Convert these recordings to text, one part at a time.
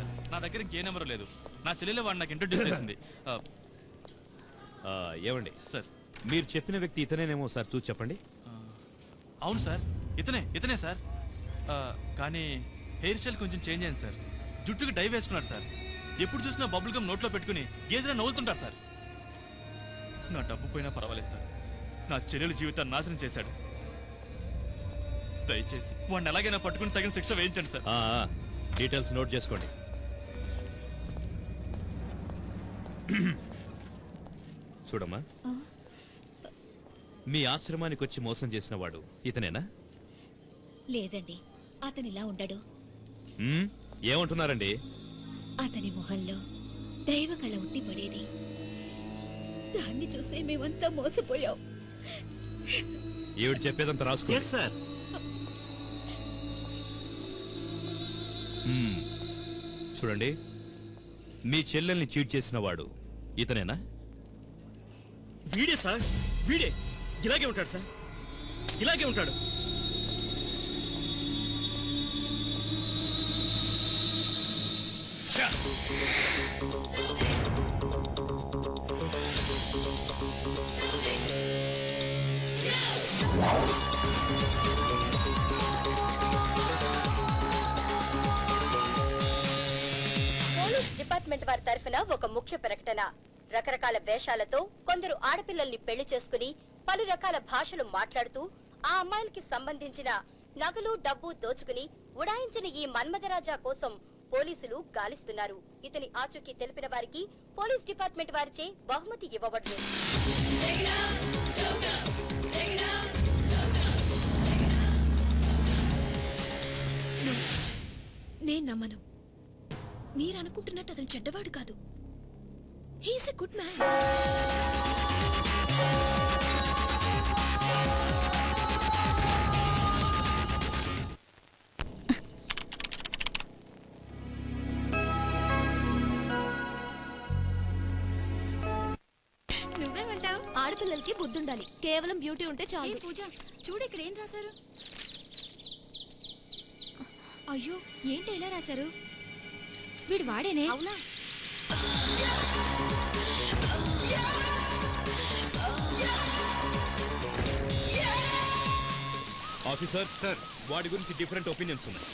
Sir, నా దగ్గర ఇంకే నెంబర్ లేదు. నా చెల్లెలు వాడు నాకు ఇంట్రొడ్యూస్ చేసింది. ఏమండి సార్, మీరు చెప్పిన వ్యక్తి ఇతనేనేమో సార్ చూసి చెప్పండి. అవును సార్, ఇతనే సార్. కానీ హెయిర్ స్టైల్ కొంచెం చేంజ్ అయింది సార్. జుట్టుకి డై వేసుకున్నాడు సార్. ఎప్పుడు చూసినా బబుల్ గమ్ నోట్లో పెట్టుకుని గేదెలా నవ్వుతుంటారు సార్. నా డబ్బు పోయినా పర్వాలేదు సార్, నా చెల్లెలు జీవితాన్ని నాశనం చేశాడు. దయచేసి వాడిని ఎలాగైనా పట్టుకుని తగిన శిక్ష వేయించండి సార్. డీటెయిల్స్ నోట్ చేసుకోండి. చూడమ్మా, మీ ఆశ్రమానికి వచ్చి మోసం చేసిన వాడు ఇతనేనా? లేదండి, అతనిలా ఉండడు. ఏమంటున్నారండి? అతని మొహంలో దైవ కళ ఉట్టి పడేది. దాన్ని చూసే మేమంతా మోసపోయాం. ఈవిడ చెప్పేదంతా రాసుకో. సార్. చూడండి, మీ చెల్లెల్ని చీట్ చేసిన వాడు ఇతనేనా? వీడే సార్, వీడే. ఇలాగే ఉంటాడు సార్, ఇలాగే ఉంటాడు. పోలీస్ డిపార్ట్మెంట్ వారి తరఫున ఒక ముఖ్య ప్రకటన. రకరకాల వేషాలతో కొందరు ఆడపిల్లల్ని పెళ్లి చేసుకుని పలు రకాల భాషలు మాట్లాడుతూ ఆ అమ్మాయిలకి సంబంధించిన నగలు డబ్బు దోచుకుని ఉడాయించిన ఈ మన్మథరాజా కోసం పోలీసులు గాలిస్తున్నారు. ఇతని ఆచూకీ తెలిపిన వారికి పోలీస్ డిపార్ట్మెంట్ వారిచే బహుమతి ఇవ్వబడును. నేను నమ్మను. మీరు అనుకుంటున్నట్టు అతను చెడ్డవాడు కాదు. He's a good man. నువ్వేమంటావు? ఆడపిల్లలకి బుద్ధుండాలి, కేవలం బ్యూటీ ఉంటే చాలు. పూజ చూడు, ఇక్కడ ఏం రాశారు? అయ్యో, ఏంటి ఇలా రాశారు? వీడు వాడేనే. అవునా? ఆఫీసర్ సార్, వాడి గురించి డిఫరెంట్ ఒపీనియన్స్ ఉన్నాయి.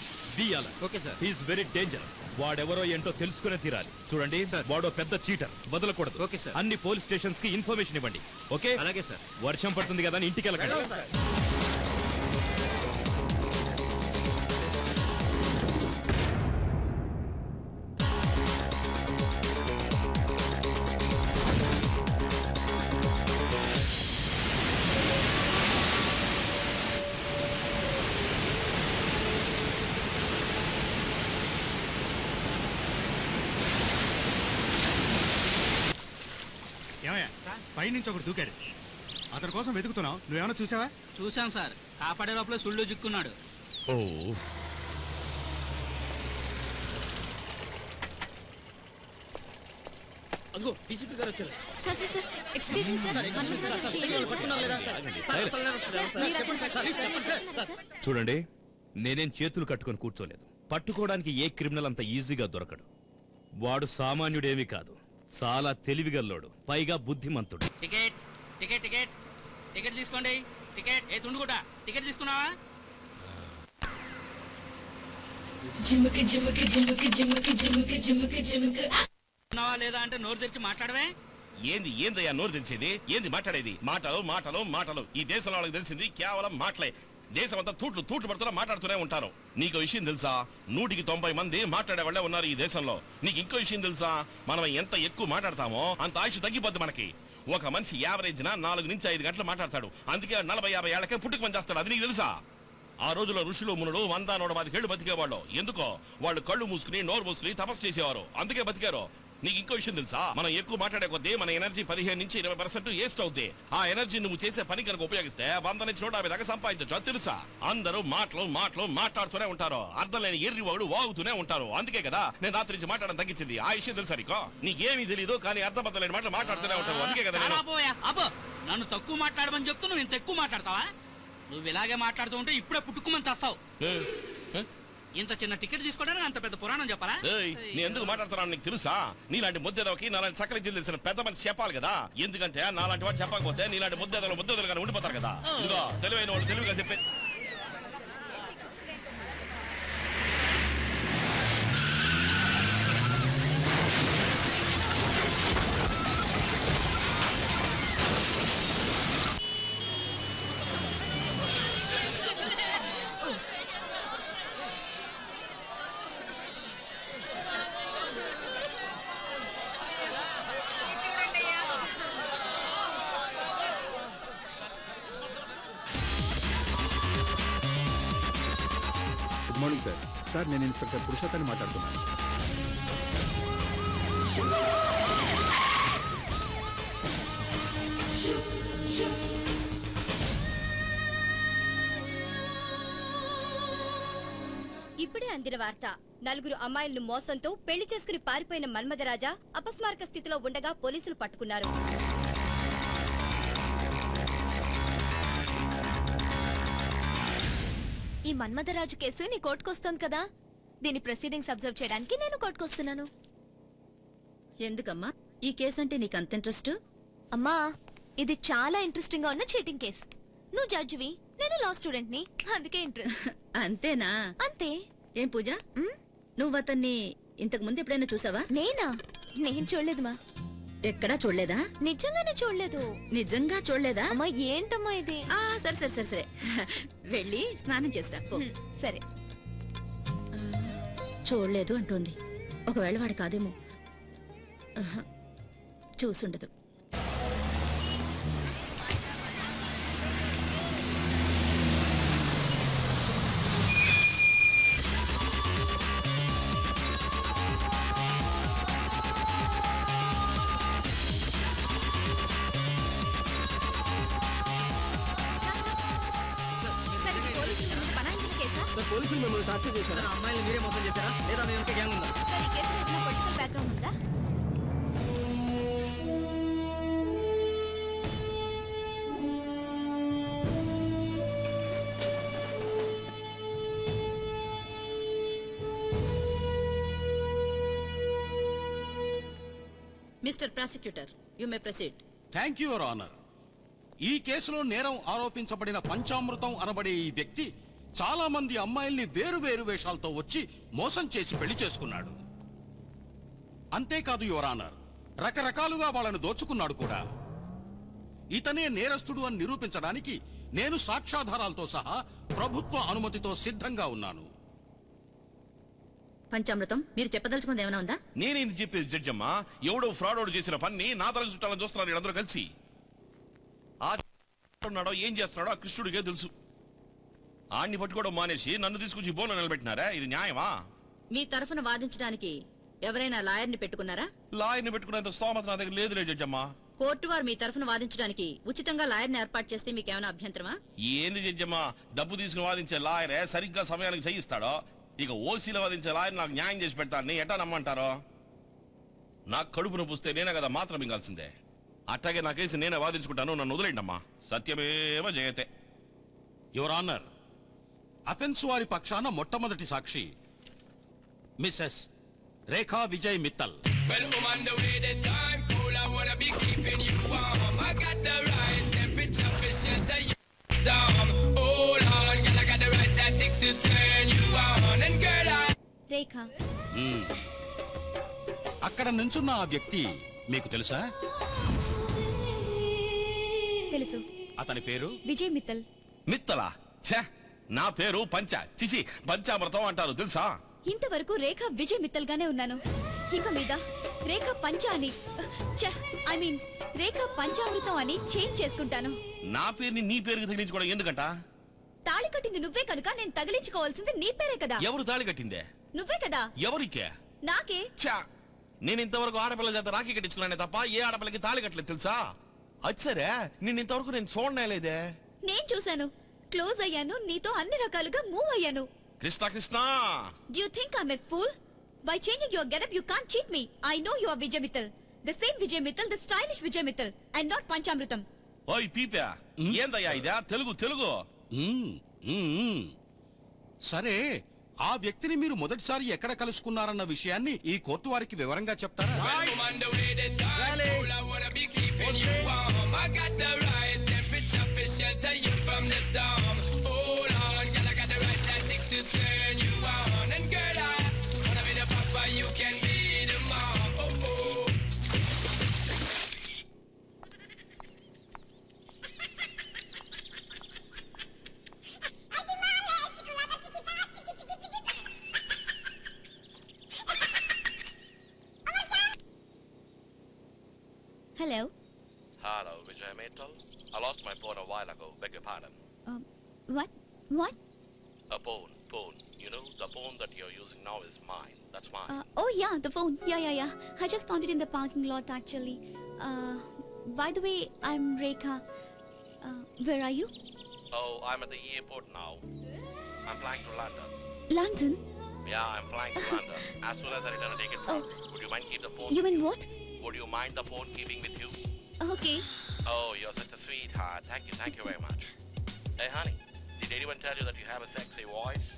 Okay sir. He is very dangerous. వాడెవరో ఏంటో తెలుసుకునే తీరాలి. చూడండి సార్, వాడో పెద్ద చీటర్, వదలకూడదు. Okay sir. అన్ని పోలీస్ స్టేషన్స్ కి ఇన్ఫర్మేషన్ ఇవ్వండి. ఓకే? అలాగే సార్. వర్షం పడుతుంది కదా, ఇంటికి వెళ్ళకండి. పైనుంచి ఒకటి దూకాడు. అతని కోసం వెతుకుతున్నావు. నువ్వేమన్నా చూసావా? చూసాం సార్. కాపాడే లోపల సుళ్ళు చిక్కున్నాడు. ఓ, అదిగో డీసీపీ గారు వచ్చారు. Sir sir sir, excuse me sir. చూడండి, నేనేం చేతులు కట్టుకొని కూర్చోలేదు. పట్టుకోవడానికి ఏ క్రిమినల్ అంత ఈజీగా దొరకడు. వాడు సామాన్యుడేమీ కాదు, చాలా తెలివిగల్లోడు, పైగా బుద్ధిమంతుడు. టికెట్ టికెట్ టికెట్ టికెట్ తీసుకోండి. టికెట్ ఏ తుండుగుట టికెట్ తీసుకున్నావా? జిమ్ముకి జిమ్ముకి జిమ్ముకి జిమ్ముకి జిమ్ముకి జిమ్ముకి జిమ్ముకి ఉన్నావా లేదా అంటే నోరు తెరిచి మాట్లాడవే. ఏందయ్యా నోరు తెరిచేది? ఏంది మాట్లాడేది? మాటలు మాటలు మాటలు. ఈ దేశంలో వాళ్ళకి తెలిసింది కేవలం మాటలే. దేశం అంతా తూట్లు పడుతున్నా మాట్లాడుతూనే ఉంటారు. నీకు విషయం తెలుసా? 190 మంది మాట్లాడే వాళ్ళే ఉన్నారు ఈ దేశంలో. నీకు ఇంకో విషయం తెలుసా? మనం ఎంత ఎక్కువ మాట్లాడతామో అంత ఆయుష్ తగ్గిపోద్ది మనకి. ఒక మనిషి యావరేజ్ 4 నుంచి 5 గంటలు మాట్లాడతాడు. అందుకే 40-50 ఏళ్లకే పుట్టుకు పని చేస్తాడు. అది నీకు తెలుసా? ఆ రోజుల్లో ఋషులు మునులు 100-125 ఏళ్ళు బతికేవాళ్ళు. ఎందుకో? వాళ్ళు కళ్ళు మూసుకుని నోరు మూసుకుని తపస్సు చేసేవారు. అందుకే బతికారు. నీకు ఇంకో విషయం తెలుసా? మనం ఎక్కువ మాట్లాడే కొద్దీ మన ఎనర్జీ 15 నుంచి 20% వేస్ట్ అవుతుంది. ఆ ఎనర్జీ నువ్వు చేసే పని కనుక ఉపయోగిస్తే 100 నుంచి 150 దాకా సంపాదించచ్చు. అది తెలుసా? అందరూ మాటలు మాట్లాడుతూనే ఉంటారు. అర్థం లేని ఎర్రి వాడు వాగుతూనే ఉంటారు. అందుకే కదా నేను రాత్రి నుంచి మాట్లాడడం తగ్గించింది. ఆ విషయం తెలుసా నీకో? నీకేమీ తెలీదు, కానీ అర్థం లేని మాటలు మాట్లాడుతూనే ఉంటారు. అందుకే కదా నన్ను తక్కువ మాట్లాడమని చెప్తూ నువ్వు ఇంత ఎక్కువ మాట్లాడతావా? నువ్వు ఇలాగే మాట్లాడుతూ ఉంటే ఇప్పుడే పుట్టుకుమని చేస్తావు. ఇంత చిన్న టికెట్ తీసుకోవడానికి అంత పెద్ద పురాణం చెప్పాలా? ఏయ్, నేను ఎందుకు మాట్లాడుతున్నాను నీకు తెలుసా? నీలాంటి ముద్దెదవకి నాలాంటి సకల జిల్లు తెలిసిన పెద్ద మనిషి చెప్పాలి కదా. ఎందుకంటే నాలాంటి వాడు చెప్పకపోతే నీలాంటి ముద్దెదలు కానీ ఉండిపోతారు కదా. ఇదిగో తెలివైన వాళ్ళు తెలివిగా చెప్పే. Good morning sir. సార్ నేను ఇన్స్పెక్టర్ పురుషోత్తాన్ని మాట్లాడుతున్నాను. ఇప్పుడే అందిన వార్త. నలుగురు అమ్మాయిలను మోసంతో పెళ్లి చేసుకుని పారిపోయిన మన్మథరాజా అపస్మారక స్థితిలో ఉండగా పోలీసులు పట్టుకున్నారు. ఈ మన్మథరాజు కేసు నీ కోర్టుకొస్తోంది కదా, దీని ప్రొసీడింగ్స్ అబ్జర్వ్ చేయడానికి నేను కోర్టుకొస్తున్నాను. ఎందుకమ్మా ఈ కేసు అంటే నీకు అంత ఇంట్రెస్ట్? అమ్మా, ఇది చాలా ఇంట్రెస్టింగ్ గా ఉన్న చీటింగ్ కేసు. నువ్వు జడ్జివి, నేను లా స్టూడెంట్ ని, అందుకే ఇంట్రెస్ట్. అంతేనా? అంతే. ఏం పూజ, నువ్వు అతన్ని ఇంతకు ముందు ఎప్పుడైనా చూసావా? నేనా? నేను చూడలేదు మా. ఎక్కడా చూడలేదా? నిజంగానే చూడలేదు. నిజంగా చూడలేదా? అమ్మా ఏంటమ్మా ఇది? సరే సరే సరే సరే, వెళ్ళి స్నానం చేస్తా. సరే. చూడలేదు అంటోంది. ఒకవేళ వాడు కాదేమో. చూసుండదు. పోలీసులు మిమ్మల్ని టార్చర్ చేశారా? అమ్మాయిలు మీరే మోసం చేశారా లేదా మీ వెనక గ్యాంగ్ ఉందా? సార్, ఈ కేసులో ఏదైనా పొలిటికల్ బ్యాక్గ్రౌండ్ ఉందా? Mister prosecutor, you may proceed. Thank you your honour. ఈ కేసులో నేరం ఆరోపించబడిన పంచామృతం అనబడే ఈ వ్యక్తి చాలా మంది అమ్మాయిల్ని వేరు వేరు వేషాలతో వచ్చి మోసం చేసి పెళ్లి చేసుకున్నాడు. అంతేకాదు యువర్ ఆనర్, రకరకాలుగా వాళ్ళను దోచుకున్నాడు కూడా. ఇతనే నేరస్తుడు అని నిరూపించడానికి నేను సాక్ష్యాధారాలతో సహా ప్రభుత్వ అనుమతితో సిద్ధంగా ఉన్నాను. పంచామృతం, మీరు చెప్పదలుచుకుంది ఏమైనా ఉందా? నేనేంది చెప్పేది జడ్జమ్మా? ఎవడో ఫ్రాడ్ చేసిన పని నా తలకు చుట్టాలని చూస్తున్నారు వీళ్ళందరూ కలిసి. ఉన్నాడో ఏం చేస్తున్నాడో ఆ కృష్ణుడికే తెలుసు. ఆడిని పట్టుకోవడం మానేసి నన్ను తీసుకొచ్చి బోన్లో నిలబెట్టినారా? ఇది న్యాయమా? మీ తరఫున వాదించడానికి ఎవరైనా లాయర్ని పెట్టుకున్నారా? లాయర్ని పెట్టుకునేంత స్తోమత నా దగ్గర లేదు జడ్జమ్మా. కోర్టు వారు మీ తరఫున వాదించడానికి ఉచితంగా లాయర్ని ఏర్పాటు చేస్తే మీకేమైనా అభ్యంతరమా? ఏంది జడ్జమ్మా, డబ్బు తీసుకుని వాదించే లాయరే సరిగ్గా సమయానికి చేయిస్తాడో, ఇక ఓసీలో వాదించే లాయర్ నాకు న్యాయం చేసి పెడతాడని ఎట్టా నమ్మంటారో? నాకు కడుపును పూస్తే నేనే కదా మాత్రం మింగాల్సిందే. అట్టాగే నా కేసు నేనే వాదించుకుంటాను, నన్ను వదిలేండమ్మా. సత్యమేవ జయతే. యువర్ ఆనర్, అఫెన్స్ వారి పక్షాన మొట్టమొదటి సాక్షి మిస్సెస్ రేఖా విజయ్ మిత్తల్. రేఖ. అక్కడ నుంచున్న ఆ వ్యక్తి మీకు తెలుసా? తెలుసు. అతని పేరు విజయ్ మిత్తల్. మిత్తలా? ఛే, నా పేరు పంచ, చిచి పంచామృతం అంటారు తెలుసా? ఇంతవరకు రేఖ విజయ్ మిత్తల్ గానే ఉన్నాను. ఇక మీద రేఖ పంచ అని, ఐ మీన్ రేఖ పంచామృతం అని చేంజ్ చేసుకుంటాను. నా పేరుని నీ పేరుకి తగిలించుకోవడం ఎందుకంట? తాళి కట్టింది నువ్వే కనుక నేను తగిలించుకోవాల్సింది నీ పేరే కదా. ఎవరు తాళి కట్టిందే? నువ్వే కదా. ఎవరికే? నాకే. ఛా, నేను ఇంతవరకు ఆడపిల్ల చేత రాఖీ కట్టించుకున్నానే తప్ప ఏ ఆడపిల్లకి తాళి కట్టలేదు తెలుసా? అది సరే, నేను ఇంతవరకు నేను చూడలేదే. నేను చూశాను, క్లోజ్ అయ్యాను, నీతో అన్ని రకాలుగా మూవ్ అయ్యాను. Krishna Krishna, Do you think I'm a fool? By changing your getup, you can't cheat me. I know you are Vijay Mittal. The same Vijay Mittal, the stylish Vijay Mittal, and not Panchamrutam. ఓయ్ పీపా, ఏందయ్యా ఇదా? తెలుగు తెలుగు. సరే, ఆ వ్యక్తిని మీరు మొదటిసారి ఎక్కడ కలుసుకున్నారన్న విషయాన్ని ఈ కోర్టు వారికి వివరంగా చెప్తారా? Hello. Hello, Vijay Mittal. I lost my phone a while ago. Beg your pardon. What? What? A phone. You know, the phone that you're using now is mine. That's mine. Oh yeah, the phone. Yeah. I just found it in the parking lot actually. By the way, I'm Rekha. Where are you? Oh, I'm at the airport now. I'm flying to London. London? Yeah, I'm flying to London. As soon as I return and take it from, would you mind keep the phone? You mean what? Would you mind the phone keeping with you? Okay. Oh, you're such a sweetheart. Thank you very much. Hey, honey, did anyone tell you that you have a sexy voice?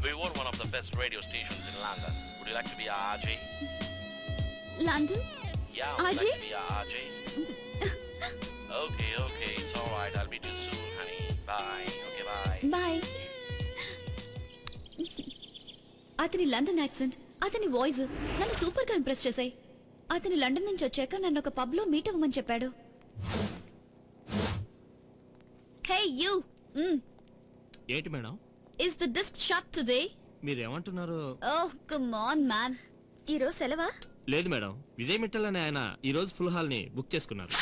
We own one of the best radio stations in London. Would you like to be our RJ? London? Yeah, would you like to be our RJ? Okay, it's alright. I'll meet you soon, honey. Bye. Okay, bye. Bye. అతని London accent, అతని voice నన్ను super గా impress చేశాయి. అతని London నుంచి వచ్చాక నన్ను ఒక పబ్ లో మీట్ అవ్వమని చెప్పాడు. Hey you. ఏంటి madam? Is the disk shut today? మీరేమంటున్నారు? Oh come on man. ఈ రోజు సెలవా? లేదు మేడం, విజయ్ మిట్టల్ అనే ఆయన ఈ రోజు ఫుల్ హాల్ ని బుక్ చేసుకున్నారు.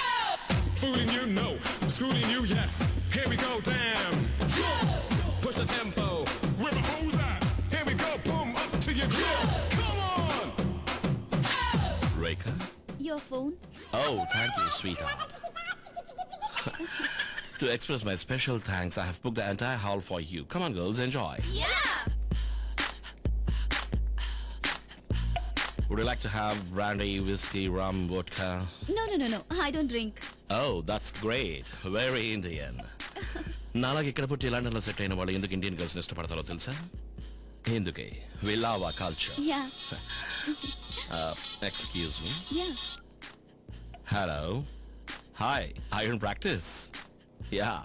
Fooling you, no. Schooling you, yes. Here we go, damn. Push the tempo. Where my hoes at? Here we go, boom, up to your grill. Come on! Rekha? Your phone? Oh, thank you, sweetheart. To express my special thanks, I have booked the entire hall for you. Come on, girls, enjoy. Yeah! Would you like to have brandy, whiskey, rum, vodka? No. I don't drink. Oh, that's great. Very Indian. నాలాగా ఇక్కడ పుట్టి London లో set అయిన వాళ్ళు ఎందుకు Indian girls ఇష్టపడతారో తెలుసా? ఎందుకే? We love our culture. Yeah. Excuse me. Yeah. Hello. Hi. Are you in practice? Yeah.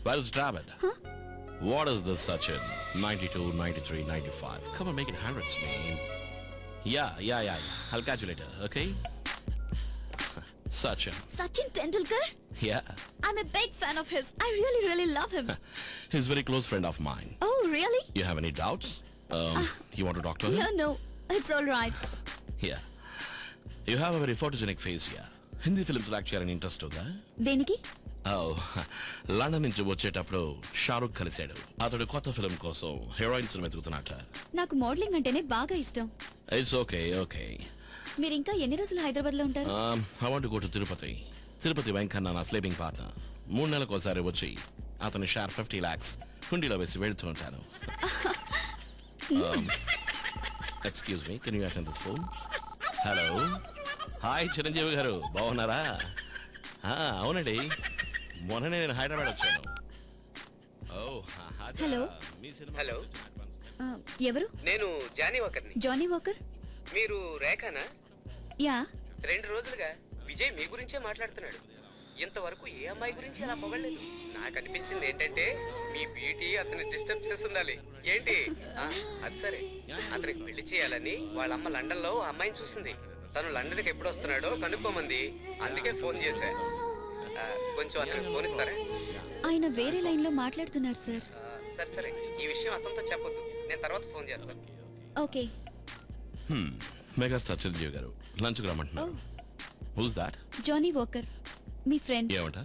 Where is Dravid? Huh? What is this, Sachin? 92, 93, 95. Come on, make it hundreds, man. Yeah. I'll catch you later, okay? Sachin. Sachin Tendulkar? Yeah. I'm a big fan of his. I really love him. He's a very close friend of mine. Oh, really? You have any doubts? You want to talk to him? No. It's all right. Yeah. You have a very photogenic face here. Hindi films లో act చేయాలని interest ఉందా? దేనికి? London నుంచి వచ్చేటప్పుడు షారుఖ్ కలిశాడు. అతడు కొత్త film కోసం హీరోయిన్స్ వెతుకుతున్నట్ట. నాకు మోడలింగ్ అంటేనే బాగా ఇష్టం. It's okay. మీరు ఇంకా ఎన్ని రోజులు హైదరాబాద్ లో ఉంటారు? I want to go to Tirupati Venkanna నా స్లీపింగ్ పార్ట్నర్. 3 నెలలకోసారి వచ్చి అతని షేర్ 50 lakhs హుండీలో వేసి వెళ్తూ ఉంటాను. Excuse me, can you attend this phone? Hello. Hi Chiranjeevi గారు, బాగున్నారా? అవునండి, మొన్ననే నేను హైదరాబాద్ వచ్చాను. హలో. హలో, ఎవరు? నేను జానీ వాకర్ని. Johnnie Walker? మీరు రేఖానా? యా. 2 రోజులుగా విజయ్ మీ గురించే మాట్లాడుతున్నాడు. ఇంతవరకు ఏ అమ్మాయి గురించి అలా పొగలేదు. నాకు అనిపించింది ఏంటంటే మీ బ్యూటీ అతన్ని డిస్టర్బ్ చేస్తుండాలి. ఏంటి? అది సరే, అతనికి పెళ్లి చేయాలని వాళ్ళ అమ్మ లండన్ లో అమ్మాయిని చూసింది. తను లండన్ కి ఎప్పుడు వస్తున్నాడో కనుక్కోమంది. అందుకే ఫోన్ చేశా. కొంచెం అతనికి ఫోన్ ఇస్తారా? ఆయన వేరే లైన్ లో మాట్లాడుతున్నారు సార్. సరే, ఈ విషయం అతనితో చెప్పొద్దు, నేను తర్వాత ఫోన్ చేస్తాను. ఓకే. మెగాస్టార్ చిరంజీవి గారు లంచ్ కు రమ్మంటున్నారు. Who's that? జానీ వాకర్, మీ ఫ్రెండ్. ఏమంట?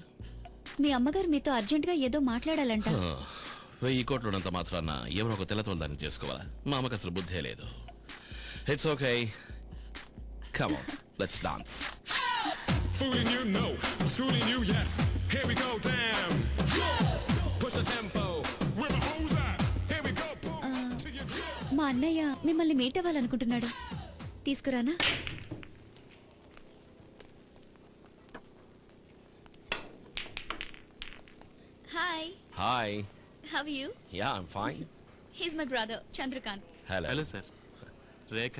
మీ అమ్మగారు మీతో అర్జెంట్ గా ఏదో మాట్లాడాలంట. 1000 కోట్లు ఉన్నంత మాత్రాన ఎవరో ఒక తెల్లతోలు దాన్ని చేసుకోవాలా? మా అమ్మకి అసలు బుద్ధే లేదు. It's okay, come on, let's dance. Fooling you, no. Schooling you, yes. Here we go, damn. Push the tempo. Where my hoes at? Here we go, boom, up to your grill. మా అన్నయ్య మిమ్మల్ని meet అవ్వాలనుకుంటున్నాడు. తీసుకురానా? Hi. Hi. How are you? Yeah, I'm fine. He's my brother Chandrakant. Hello sir. Rekha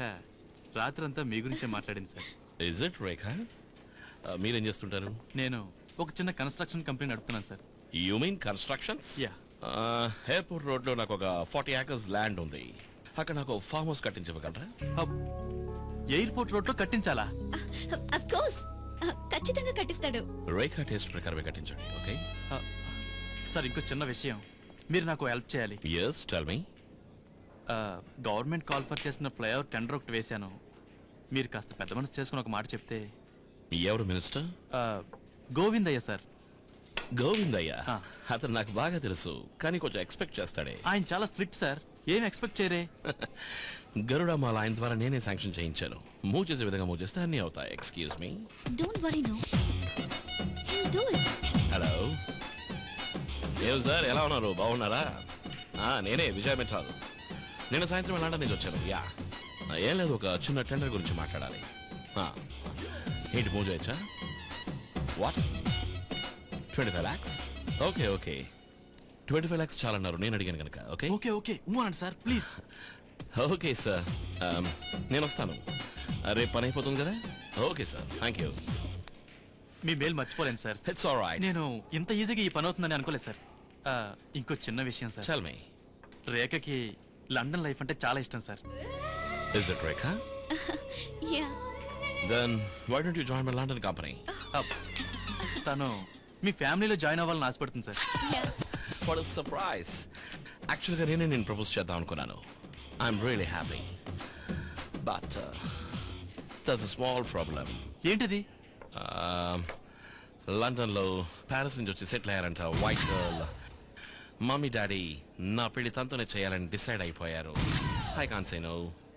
రాత్రంతా మీ గురించే మాట్లాడింది sir. Is it రేఖ? మీరేం చేస్తుంటారు? నేను ఒక చిన్న కన్స్ట్రక్షన్ కంపెనీ నడుపుతున్నాను sir. You mean constructions? Yeah. Airport road లో నాకు ఒక 40 acres ల్యాండ్ ఉంది. అక్కడ నాకు ఫార్మ్ హౌస్ కట్టించగలరా? ఎయిర్పోర్ట్ రోడ్ లో కట్టించాలా? ఆఫ్ కోర్స్, ఖచ్చితంగా కట్టిస్తాడు. రేఖ టేస్ట్ ప్రకారమే కట్టించండి. ఓకే సార్, ఇంకో చిన్న విషయం, మీరు నాకు హెల్ప్ చేయాలి. yes tell me. Government call for చేసిన ఫ్లైఓవర్ టెండర్ ఒకటి వేశాను. మీరు కాస్త పెద్ద మనసు చేసుకుని ఒక మాట చెప్తే. ఎవరు మినిస్టర్? గోవిందయ్య సార్. గోవిందయ్య? అతను నాకు బాగా తెలుసు, కానీ కొంచెం ఎక్స్పెక్ట్ చేస్తాడే. ఆయన చాలా స్ట్రిక్ట్ సార్. ఏం ఎక్స్పెక్ట్ చేయరే? గరుడమాల ఆయన ద్వారా నేనే శాంక్షన్ చేయించాను. మూవ్ చేసే విధంగా మూవ్ చేస్తే అన్నీ అవుతాయి. Excuse me. Don't worry, no heal do it. Hello, ఏం సార్, ఎలా ఉన్నారు? బాగున్నారా? నేనే విజయ్ మిఠాల్. నేను సాయంత్రం లండన్ నుంచి వచ్చాను. యా, ఏం లేదు, ఒక చిన్న టెండర్ గురించి మాట్లాడాలి. ఏంటి, మూవ్ చేయొచ్చా? What, 25 lakhs? Okay okay, 25 lakhs చాలన్నారు. నేను అడిగాను కనుక. ఓకే ఓకే ఓకే అనండి సార్ ప్లీజ్. ఓకే సార్, నేను వస్తాను. రేపు పని అయిపోతుంది కదా? Okay sir, thank you. మీ మేలు మర్చిపోలేను సార్. It's alright. నేను ఇంత ఈజీగా ఈ పని అవుతుందని అనుకోలేదు సార్. ఇంకో చిన్న విషయం సార్. Tell me. రేఖకి లండన్ లైఫ్ అంటే చాలా ఇష్టం sir. Is it Rekha? Yeah. Then why don't you join my London company? తను మీ ఫ్యామిలీలో జాయిన్ అవ్వాలని ఆశపడుతుంది సార్. What a surprise. యాక్చువల్గా నేను ప్రపోజ్ చేద్దాం అనుకున్నాను. I'm really happy, but that's a small problem. ఏంటిది? లండన్లో ప్యారిస్ నుంచి వచ్చి సెటిల్ అయ్యారంట వైట్ గర్ల్. మమ్మీ డాడీ నా పెళ్లి తనతోనే చేయాలని డిసైడ్ అయిపోయారు. I can't say no.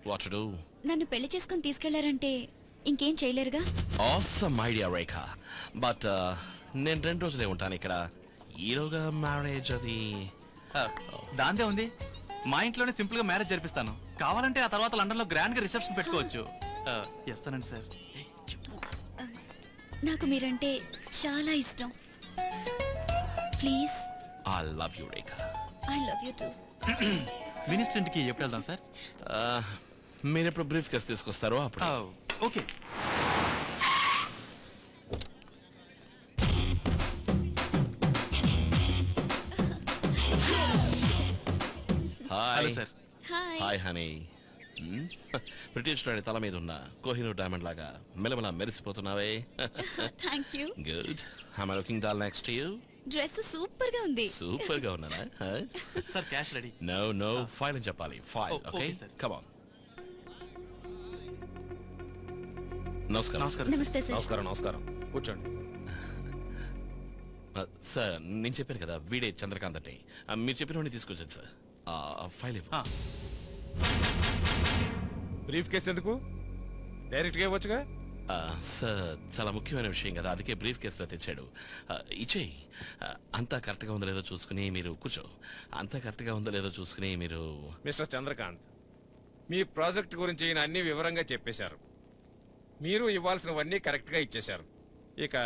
What to do? నన్ను పెళ్లి చేసుకొని తీసుకెళ్లారంటే ఇంకేం చేయలేరుగా. ఆసమ్ ఐడియా రేఖ, బట్ నేను 2 రోజులే ఉంటాను ఇక్కడ. ఈలోగా మ్యారేజ్ అది దాందే ఉంది. మా ఇంట్లోనే సింపుల్ గా మ్యారేజ్ జరిపిస్తాను. కావాలంటే ఆ తర్వాత లండన్ లో గ్రాండ్ గా రిసెప్షన్ పెట్టుకోవచ్చు. ఎస్తానండి సార్. నాకు మీరంటే చాలా ఇష్టం. Please. I love you Rekha. I love you to. Minister ఇంటికి ఎప్పుడు వెళ్దాం సార్? మీరు ఎప్పుడు బ్రీఫ్ కేస్ తీసుకొస్తారో అప్పుడు. Okay. Hi sir. Hi honey. British రాణి తల మీద ఉన్న కోహినూర్ డైమండ్ లాగా మెలమెల మెరిసిపోతున్నావే. Thank you. Good. am I looking dull next to you? Dress super గా ఉంది. సూపర్ గా ఉన్నానా? Sir cash ready. No file అని చెప్పాలి. ఫైల్. Okay come on. నమస్కారం. నమస్తే సార్. నమస్కారం. నమస్కారం, కూర్చోండి. సార్, నేను చెప్పాను కదా వీడే చంద్రకాంత్ అంటే. మీరు చెప్పిన తీసుకొచ్చాను సార్. ఫైల్ ఇవ్వ. బ్రీఫ్ కేసు ఎందుకు? డైరెక్ట్ గా ఇవ్వచ్చుగా. సార్, చాలా ముఖ్యమైన విషయం కదా, అందుకే బ్రీఫ్ కేసులో తెచ్చాడు. ఇచ్చేయి. అంతా కరెక్ట్గా ఉందో లేదో చూసుకుని మీరు కూర్చో. అంతా కరెక్ట్గా ఉందో లేదో చూసుకుని మీరు. మిస్టర్ చంద్రకాంత్, మీ ప్రాజెక్ట్ గురించి ఈయన అన్ని వివరంగా చెప్పేశారు. మీరు ఇవ్వాల్సినవన్నీ కరెక్ట్ గా ఇచ్చేశారు. ఇక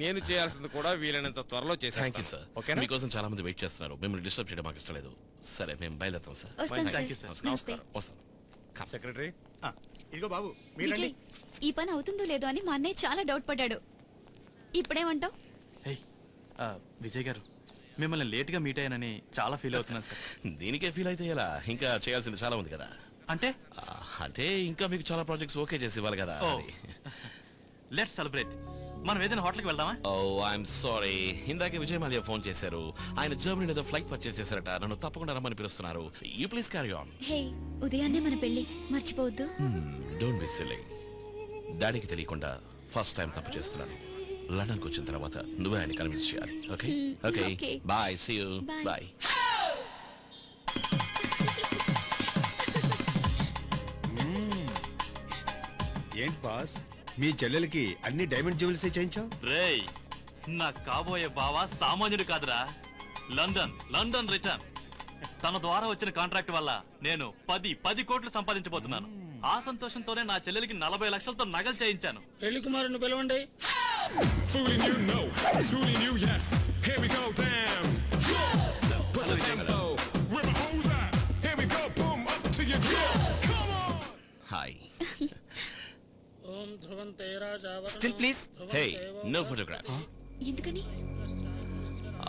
నేను చేయాల్సింది కూడా వీలైనంత త్వరలో చేశాను. Thank you sir. ఓకేనా? మీకోసం చాలా మంది వెయిట్ చేస్తున్నారు. మిమ్మల్ని డిస్టర్బ్ చేయడం మాకు ఇష్టం లేదు. సరే, మేము బయలుదేరుతాం సార్. Thank you sir. నమస్తే. వస్తాం. సెక్రటరీ. ఇదిగో బాబు. విజయ్, ఈ పని అవుతుందో లేదో అని మా అన్నయ్య చాలా డౌట్ పడ్డాడు. ఇప్పుడేమంటావు? విజయ్ గారు, మిమ్మల్ని లేట్ గా మీట్ అయ్యానని చాలా ఫీల్ అవుతున్నాను సార్. దీనికే ఫీల్ అయితే ఎలా? ఇంకా చేయాల్సింది చాలా ఉంది కదా. అంటే ఇంకా మీకు చాలా ప్రాజెక్ట్స్ ఓకే చేసి ఇవ్వాలి కదా. Let's celebrate. మనం ఏదైనా హోటల్కి వెళ్దామా? ఐఎమ్ సారీ, ఇందాకే విజయ్ మాల్యా ఫోన్ చేశారు. ఆయన జర్మనీలో ఏదో ఫ్లైట్ పర్చేస్ చేశారట. నన్ను తప్పకుండా రమ్మని పిలుస్తున్నారు. You please carry on. Hey, ఉదయాన్నే మన పెళ్లి మర్చిపోవద్దు. Don't be silly. డాడీకి తెలియకుండా ఫస్ట్ టైం తప్పు చేస్తున్నాను. లండన్కి వచ్చిన తర్వాత నువ్వే ఆయన కన్విన్స్ చేయాలి. Okay okay bye. See you. Bye. ఏంటి బాస్, మీ చెల్లెలకి అన్ని డైమండ్ జ్యువెలర్స్ చేయించావు? రేయ్, నా కాబోయే బావా సామాన్యుడు కాదురా. London return. తన ద్వారా వచ్చిన కాంట్రాక్ట్ వల్ల నేను 10 కోట్లు సంపాదించబోతున్నాను. ఆ సంతోషంతోనే నా చెల్లెలికి 40 లక్షలతో నగలు చేయించాను. పెళ్లి కుమారుని పిలవండి. Fooling you, no. Schooling you, yes. Here we go, damn. Push the tempo. Where my hoes at? Hi still please. Hey no photograph. ఎందుకని?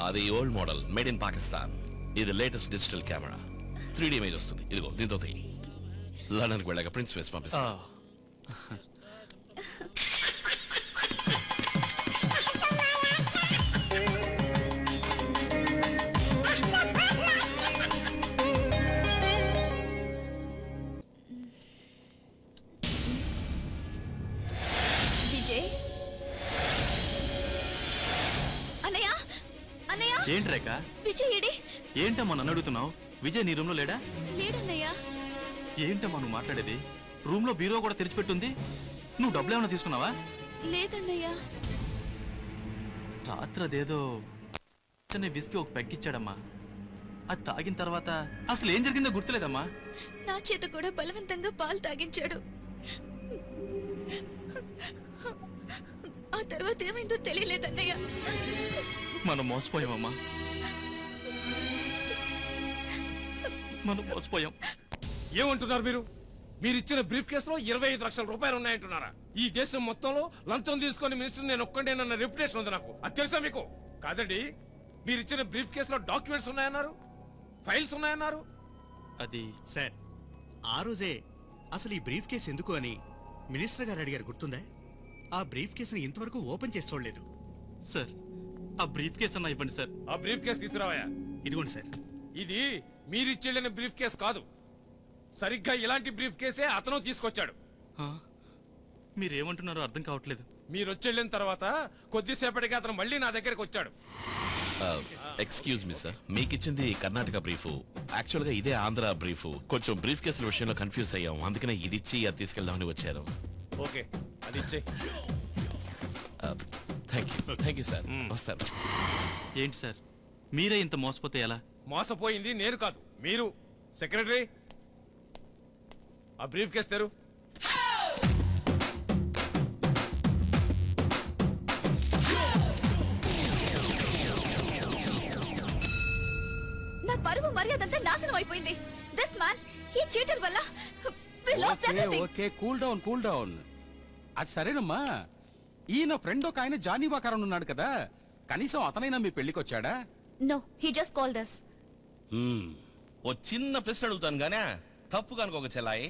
అది old model made in Pakistan. ఇది latest digital camera 3D image వస్తుంది. ఇదిగో దీంతో లండన్కి వెళ్ళాక prints వేసి పంపిస్తా. విజయ్ అన్నయ్య అన్నయ్య ఏంటి రేఖ? విజయ్ ఏడి? ఏంటమ్మా నన్ను అడుగుతున్నావు? విజయ్ నీ రూమ్ లో లేడా? లేడన్నయ్య. ఏంటమ్మా నువ్వు మాట్లాడేది? రూమ్ లో బీరో కూడా తెరిచిపెట్టుంది. నువ్వు డబ్బులు ఏమైనా తీసుకున్నావా? లేదన్నయ్య. రాత్రి అదేదో విస్కీ ఒక పెగ్గిచ్చాడమ్మా. అది తాగిన తర్వాత అసలు ఏం జరిగిందో గుర్తులేదమ్మా. నా చేత కూడా బలవంతంగా పాలు తాగించాడు. ఆ తర్వాత ఏమైందో తెలియలేదన్నయ్య. మనం మోసపోయామమ్మా. మనం మోసపోయాం. ఏమంటున్నారు మీరు? మీరిచ్చిన బ్రీఫ్ కేసులో 25 లక్షల రూపాయలు ఉన్నాయంటున్నారా? ఈ దేశం మొత్తంలో లంచం తీసుకొని మినిస్టర్ నేను ఒక్కడేనన్న రెప్యుటేషన్ ఉంది నాకు. అది తెలుసా మీకు? కాదండి, మీరిచ్చిన బ్రీఫ్ కేసులో డాక్యుమెంట్స్ ఉన్నాయన్నారు, ఫైల్స్ ఉన్నాయన్నారు. అది సార్, ఆ రోజే అసలు ఈ బ్రీఫ్ కేసు ఎందుకు అని మినిస్టర్ గారు అడిగారు, గుర్తుందా? ఆ బ్రీఫ్ కేసుని ఇంతవరకు ఓపెన్ చేసి చూడలేదు. సార్, ఆ బ్రీఫ్ కేసు అన్నా ఇవ్వండి సార్. ఆ బ్రీఫ్ కేసు తీసుకురావా. ఇదిగోండి సార్. ఇది మీరిచ్చెళ్ళిన బ్రీఫ్ కేసు కాదు. సరిగ్గా ఇలాంటి బ్రీఫ్ కేసే అతను తీసుకొచ్చాడు. మీరేమంటున్నారో అర్థం కావట్లేదు. మీరు వచ్చెళ్ళిన తర్వాత కొద్దిసేపటికి అతను మళ్ళీ నా దగ్గరకు వచ్చాడు. ఎక్స్క్యూజ్ మీ సార్, మీకు ఇచ్చింది కర్ణాటక బ్రీఫ్. యాక్చువల్ గా ఇదే ఆంధ్ర బ్రీఫ్. కొంచెం బ్రీఫ్ కేసుల విషయంలో కన్ఫ్యూజ్ అయ్యాం, అందుకనే ఇది ఇచ్చి అది తీసుకెళ్దామని వచ్చారు. ఓకే, అది ఇచ్చే. Thank you sir. వస్తాను. ఏంటి సార్, మీరే ఇంత మోసపోతే ఎలా? మోసపోయింది నేను కాదు, మీరు. సెక్రటరీ, ఆ బ్రీఫ్ కేసు తెరు. నా పరువు మర్యాదంతా నాశనం అయిపోయింది. దిస్ మ్యాన్, ఈ చీటర్ వల్ల we lost everything. Okay, cool down. అది సరేనమ్మా. ఈయన ఫ్రెండ్ ఒక ఆయన జానీవాకారం ఉన్నాడు కదా, కనీసం అతనైనా మీ పెళ్లికి వచ్చాడా? No, he just called us. ఓ చిన్న ప్రశ్న అడుగుతాను గానే, తప్పు కనుక చెల్లాయి.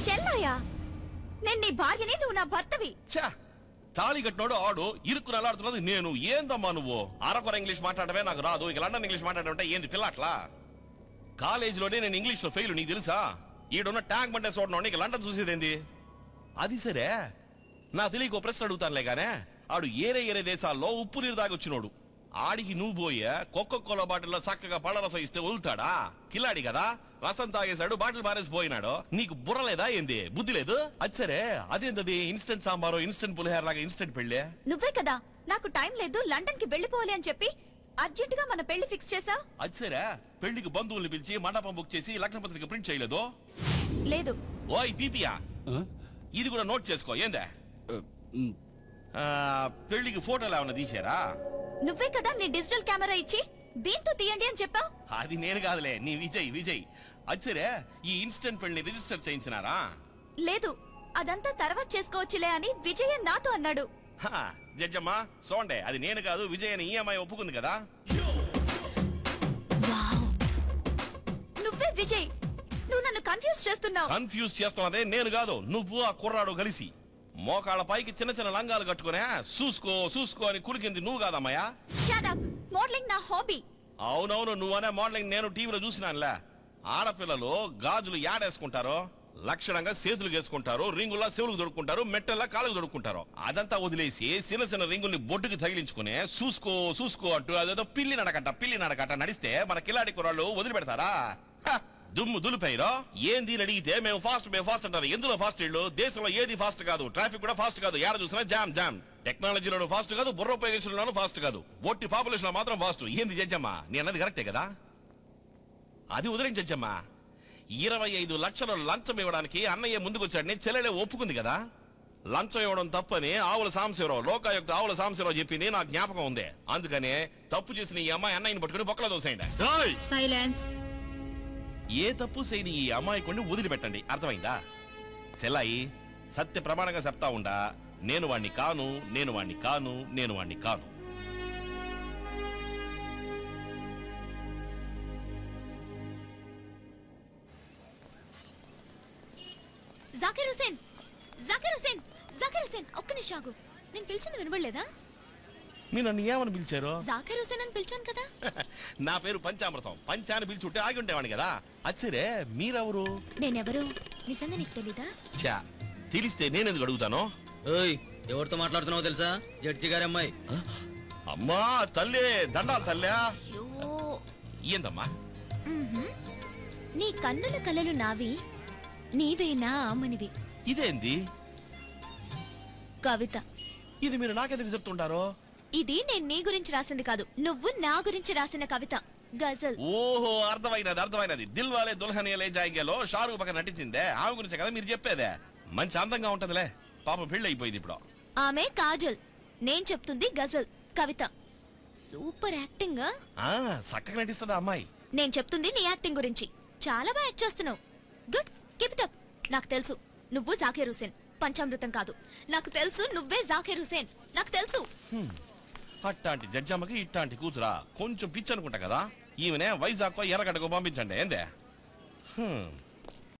చెల్లాయా? నేను నీ భార్యని, నువ్వు నా భర్తవి. ఛా, తాళి కట్టినోడు ఆడు, ఇరుక్కుని అలాడుతున్నది నేను. ఏందమ్మా నువ్వు? అరకొర ఇంగ్లీష్ మాట్లాడమే నాకు రాదు, ఇక లండన్ ఇంగ్లీష్ మాట్లాడమంటే ఏంది పిల్లట్లా? కాలేజీలోనే నేను ఇంగ్లీష్ లో ఫెయిల్, నీకు తెలుసా? ఈడున్న ట్యాంక్ బండే చూడడం ఇక లండన్ చూసేదేంది? అది సరే, నా తెలియక ప్రశ్న అడుగుతానులే గానే, ఆడు ఏరే దేశాల్లో ఉప్పు నీరు దాగి వచ్చినోడు. ఆడికి నువ్వు పోయే కోకోకోలా బాటిల్లో చక్కగా పళ్ళ రసం ఇస్తే వదులుతాడా? కిలాడి కదా, రసం తాగేశాడు, బాటిల్ మారేసి పోయినాడు. నీకు బుర్ర లేదా ఏంది? బుద్ధి లేదు? అది సరే, అదేంటది ఇన్స్టెంట్ సాంబారు, ఇన్స్టెంట్ పులిహోర లాగా ఇన్స్టెంట్ పెళ్ళే? నువ్వే కదా నాకు టైం లేదు, లండన్ కి వెళ్ళిపోవాలి అని చెప్పి అర్జెంట్ గా మన పెళ్లి ఫిక్స్ చేసావు. అది సరే, పెళ్లికి బంధువుల్ని పిలిచి మండపం బుక్ చేసి లగ్న పత్రిక ప్రింట్ చేయలేదు? లేదు. ఓయ్ పీపియా, ఇది కూడా నోట్ చేసుకో. ఏందే పెళ్లికి ఫోటోలు ఏమన్నా తీసారా? నువ్వే కదా నీ డిజిటల్ కెమెరా ఇచ్చి దీంతో తీయండి అని చెప్పావు. అది నేను కాదులే, నీ విజయ్. అది సరే, ఈ ఇన్స్టెంట్ పెళ్లి రిజిస్టర్ చేయించినారా? లేదు, అదంతా తర్వాత చేసుకోవచ్చులే అని విజయ్ నాతో అన్నాడు. జడ్జమ్మా సోండే, అది నేను కాదు, విజయ్ అని ఈఎంఐ ఒప్పుకుంది కదా. నువ్వే విజయ్, నువ్వు నన్ను కన్ఫ్యూజ్ చేస్తున్నావు. కన్ఫ్యూజ్ చేస్తున్నదే నేను కాదు, నువ్వు ఆ కుర్రాడు కలిసి. మోకాళ్ళ పైకి చిన్న లంగాలు కట్టుకునే చూసుకో అని కురికింది నువ్వు కాదమ్మయ్యా. Shut up. మోడలింగ్ నా హాబీ. అవునవును, నువ్వనే మోడలింగ్ నేను టీవీలో చూసినానులే. ఆడపిల్లలు గాజులు యాడేసుకుంటారో, లక్షణంగా చేతులు వేసుకుంటారు, రింగుల్లా చెవులకు దొడుకుంటారు, మెట్టల్లా కాళ్ళకు దొడుకుంటారు. అదంతా వదిలేసి చిన్న రింగుల్ని బొట్టుకి తగిలించుకునే చూసుకో అంటూ అదేదో పిల్లి నడకట నడిస్తే మన కిలాడి కుర్రాళ్ళు వదిలిపెడతారా? దుమ్ము దులిపోయిరో. ఏంది అడిగితే మేము ఫాస్ట్ అంటారు. ఎందులో ఫాస్ట్? ఇళ్ళు దేశంలో ఏది ఫాస్ట్ కాదు, ట్రాఫిక్ కూడా ఫాస్ట్ కాదు. ఏడ చూసినా జామ్. టెక్నాలజీలో ఫాస్ట్ కాదు, బుర్ర ఉపయోగించడంలోనూ ఫాస్ట్ కాదు, ఒట్టి పాపులేషన్ లో మాత్రం ఫాస్ట్. ఏంది జడ్జమ్మా, నీ అన్నది కరెక్టే కదా? అది వదిలేండి జడ్జమ్మా. 25 లక్షలు లంచం ఇవ్వడానికి అన్నయ్య ముందుకొచ్చాడని చెల్లెలే ఒప్పుకుంది కదా. లంచం ఇవ్వడం తప్పని ఆవుల సాంబశివరావు, లోకాయుక్త ఆవుల సాంబశివరావు చెప్పింది నాకు జ్ఞాపకం ఉంది. అందుకనే తప్పు చేసిన ఈ అమ్మాయి అన్నయ్యని పట్టుకుని బొక్కలో దోసేయండి. సైలెన్స్. ఏ తప్పు చేయని ఈ అమాయకుడిని వదిలిపెట్టండి, అర్థమైందా? సెల్లాయి సత్య ప్రమాణంగా చెప్తా ఉండా, నేను వాణ్ణి కాను, నేను వాణ్ణి కాను, నేను వాణ్ణి కాను. జాకిర్ హుసేన్, జాకిర్ హుసేన్, జాకిర్ హుసేన్, ఒక్క నిమిషం ఆగు. నేను పిలిచింది వినబడలేదా? మీరు నన్ను ఏమని పిలిచారు? జాకిర్ హుసేన్ అని పిలిచాను కదా. నా పేరు పంచామృతం. పంచాన్ని పిలిచుంటే ఆగి ఉండేవాడిని కదా. అచ్చరే మీరెవరు? నేనెవరు నిజంగా నీకు తెలీదా? చా, తెలిస్తే నేనెందుకు అడుగుతాను? ఓయ్, ఎవరితో మాట్లాడుతున్నావో తెలుసా? జడ్జి గారి అమ్మాయి. అమ్మా తల్లే, దండాలు తల్లా. ఏందమ్మా? నీ కన్నుల కలలు నావి, నీవేనా ఆమనివి. ఇదేంది కవిత? ఇది మీరు నాకెందుకు చెప్తుంటారో? ఇది నేను నీ గురించి రాసింది కాదు, నువ్వు నా గురించి రాసిన కవిత, గజల్. ఓహో, అర్థమైనది. దిల్ వాలే దుల్హనియా లే జాయింగేలో షారూఖ్ పక్కన నటించిందే, ఆమె గురించే కదా మీరు చెప్పేదే. మంచి అందంగా ఉంటదిలే, పాపం పెళ్లి అయిపోయింది ఇప్పుడు. ఆమె కాజల్, నేను చెప్తుంది గజల్, కవిత. Super acting. చక్కగా నటిస్తుందా అమ్మాయి? నేను చెప్తుంది నీ యాక్టింగ్ గురించి. చాలా బాగా యాక్ట్ చేస్తున్నావు. Good, keep it up. నాకు తెలుసు నువ్వు జాకిర్ హుసేన్, పంచామృతం కాదు. నాకు తెలుసు నువ్వే జాకిర్ హుసేన్, నాకు తెలుసు. అట్టాంటి జడ్జమ్మకి ఇట్టాంటి కూతురా? కొంచెం పిచ్చి అనుకుంటా కదా. ఈమెనే వైజాగ్ ఎర్రగడ్డకు పంపించండి ఏందే.